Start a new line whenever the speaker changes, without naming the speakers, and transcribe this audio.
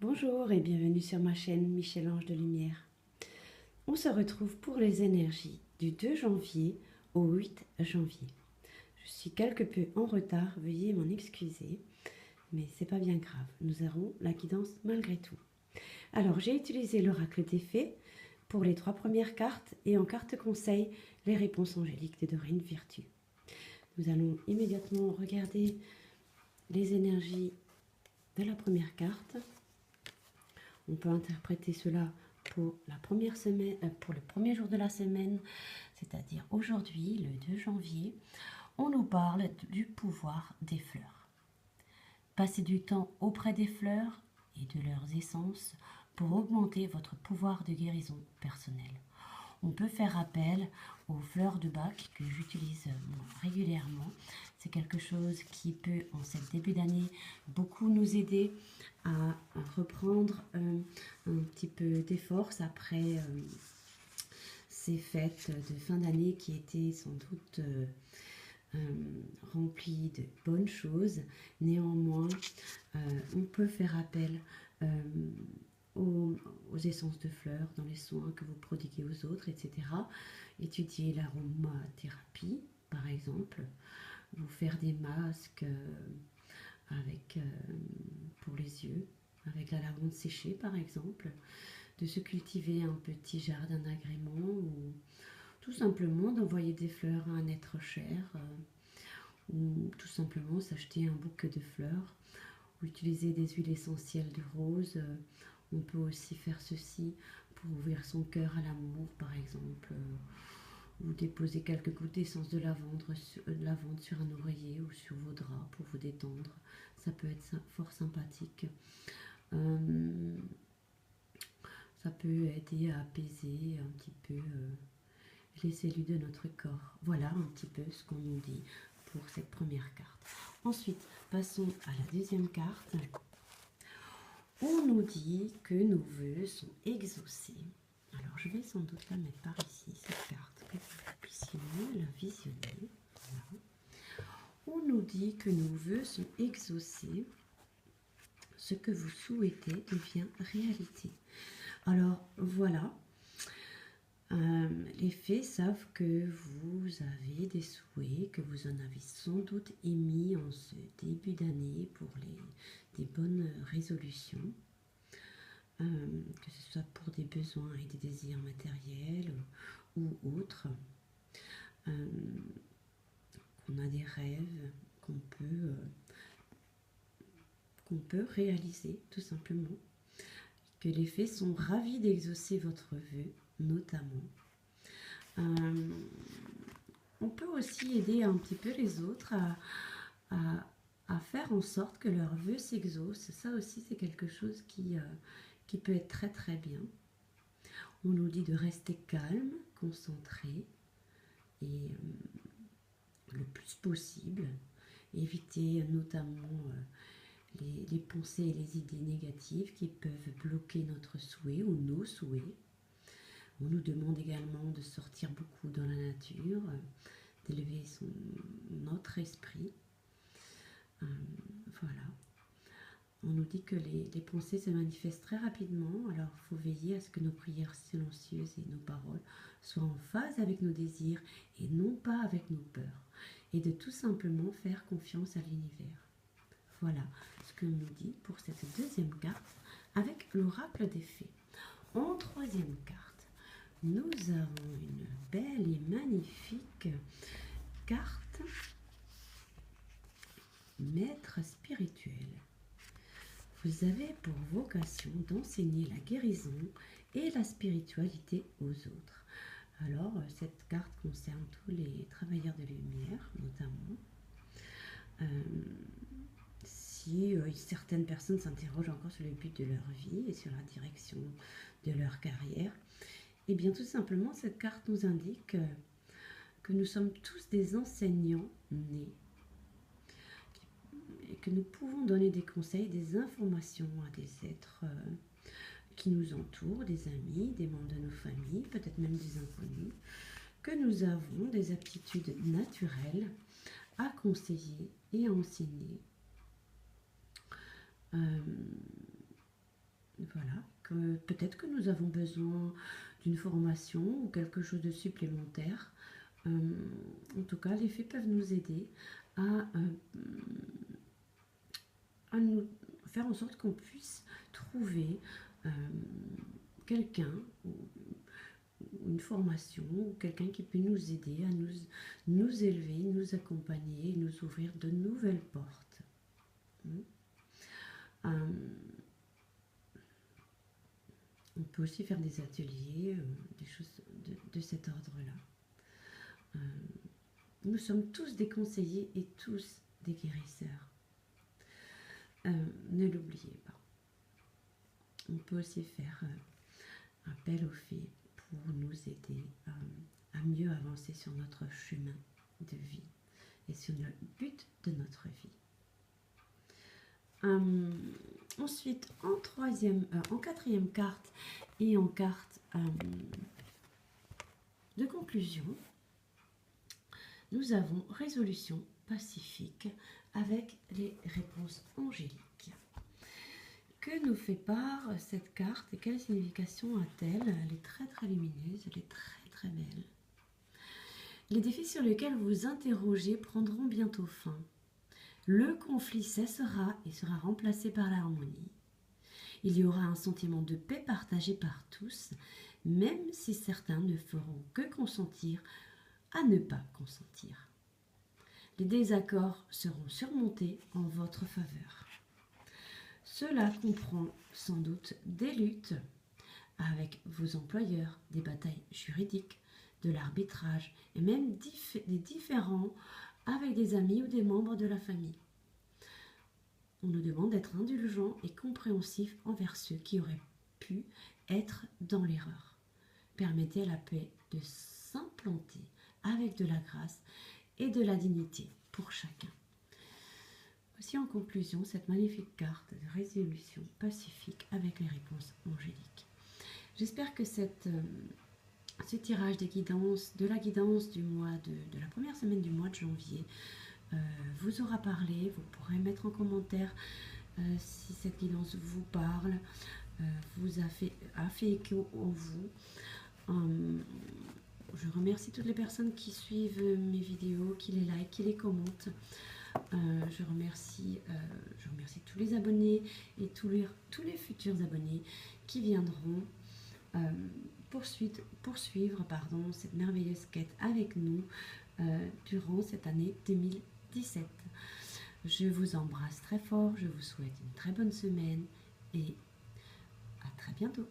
Bonjour et bienvenue sur ma chaîne Michel-Ange de Lumière. On se retrouve pour les énergies du 2 janvier au 8 janvier. Je suis quelque peu en retard, veuillez m'en excuser, mais c'est pas bien grave, nous aurons la guidance malgré tout. Alors j'ai utilisé l'oracle des fées pour les 3 premières cartes et en carte conseil les réponses angéliques de Dorine Virtue. Nous allons immédiatement regarder les énergies de la première carte. On peut interpréter cela pour la première semaine, pour le premier jour de la semaine, c'est-à-dire aujourd'hui, le 2 janvier. On nous parle du pouvoir des fleurs. Passez du temps auprès des fleurs et de leurs essences pour augmenter votre pouvoir de guérison personnelle. On peut faire appel aux fleurs de bac que j'utilise régulièrement. C'est quelque chose qui peut, en ce début d'année, beaucoup nous aider à reprendre un petit peu des forces après ces fêtes de fin d'année qui étaient sans doute remplies de bonnes choses. Néanmoins, on peut faire appel aux essences de fleurs dans les soins que vous prodiguez aux autres, etc. Étudier l'aromathérapie, par exemple, vous faire des masques avec, pour les yeux, avec la lavande séchée, par exemple, de se cultiver un petit jardin d'agrément ou tout simplement d'envoyer des fleurs à un être cher ou tout simplement s'acheter un bouquet de fleurs ou utiliser des huiles essentielles de rose. On peut aussi faire ceci pour ouvrir son cœur à l'amour, par exemple, ou déposer quelques gouttes d'essence de lavande sur un oreiller ou sur vos draps pour vous détendre. Ça peut être fort sympathique. Ça peut aider à apaiser un petit peu les cellules de notre corps. Voilà un petit peu ce qu'on nous dit pour cette première carte. Ensuite, passons à la deuxième carte. On nous dit que nos vœux sont exaucés. Alors, je vais sans doute la mettre par ici, cette carte, que vous puissiez mieux la visionner. Voilà. On nous dit que nos vœux sont exaucés. Ce que vous souhaitez devient réalité. Alors, voilà. Les fées savent que vous avez des souhaits, que vous en avez sans doute émis en ce début d'année pour des bonnes résolutions. Que ce soit pour des besoins et des désirs matériels ou autres. On a des rêves qu'on peut réaliser tout simplement. Que les fées sont ravis d'exaucer votre vœu, notamment. On peut aussi aider un petit peu les autres à faire en sorte que leur vœu s'exauce. Ça aussi, c'est quelque chose qui peut être très très bien. On nous dit de rester calme, concentré et le plus possible. Éviter notamment les pensées et les idées négatives qui peuvent bloquer notre souhait ou nos souhaits. On nous demande également de sortir beaucoup dans la nature, d'élever notre esprit. Voilà. On nous dit que les pensées se manifestent très rapidement, alors il faut veiller à ce que nos prières silencieuses et nos paroles soient en phase avec nos désirs et non pas avec nos peurs. Et de tout simplement faire confiance à l'univers. Voilà ce que nous dit pour cette deuxième carte avec l'oracle des fées. En troisième carte, nous avons une belle et magnifique carte maître spirituel. Vous avez pour vocation d'enseigner la guérison et la spiritualité aux autres. Alors, cette carte concerne tous les travailleurs de lumière, notamment. Si certaines personnes s'interrogent encore sur le but de leur vie et sur la direction de leur carrière, et bien tout simplement, cette carte nous indique que nous sommes tous des enseignants nés et que nous pouvons donner des conseils, des informations à des êtres qui nous entourent, des amis, des membres de nos familles, peut-être même des inconnus, que nous avons des aptitudes naturelles à conseiller et à enseigner. que peut-être que nous avons besoin d'une formation ou quelque chose de supplémentaire. En tout cas, les fées peuvent nous aider à nous faire en sorte qu'on puisse trouver quelqu'un ou une formation ou quelqu'un qui peut nous aider à nous élever, nous accompagner, nous ouvrir de nouvelles portes. On peut aussi faire des ateliers, des choses de cet ordre-là. Nous sommes tous des conseillers et tous des guérisseurs. Ne l'oubliez pas. On peut aussi faire appel aux fées pour nous aider à mieux avancer sur notre chemin de vie et sur le but de notre vie. Ensuite, en quatrième carte et en carte de conclusion, nous avons résolution pacifique avec les réponses angéliques. Que nous fait part cette carte et quelle signification a-t-elle? Elle est très très lumineuse, elle est très très belle. Les défis sur lesquels vous vous interrogez prendront bientôt fin. Le conflit cessera et sera remplacé par l'harmonie. Il y aura un sentiment de paix partagé par tous, même si certains ne feront que consentir à ne pas consentir. Les désaccords seront surmontés en votre faveur. Cela comprend sans doute des luttes avec vos employeurs, des batailles juridiques, de l'arbitrage et même des différends avec des amis ou des membres de la famille. On nous demande d'être indulgents et compréhensifs envers ceux qui auraient pu être dans l'erreur. Permettez à la paix de s'implanter avec de la grâce et de la dignité pour chacun. Voici en conclusion cette magnifique carte de résolution pacifique avec les réponses angéliques. J'espère que ce tirage de la guidance du mois de la première semaine du mois de janvier vous aura parlé. Vous pourrez mettre en commentaire si cette guidance vous parle, vous a fait écho en vous. Je remercie toutes les personnes qui suivent mes vidéos, qui les like, qui les commentent. Je remercie tous les abonnés et tous les futurs abonnés qui viendront poursuivre cette merveilleuse quête avec nous durant cette année 2017. Je vous embrasse très fort, je vous souhaite une très bonne semaine et à très bientôt.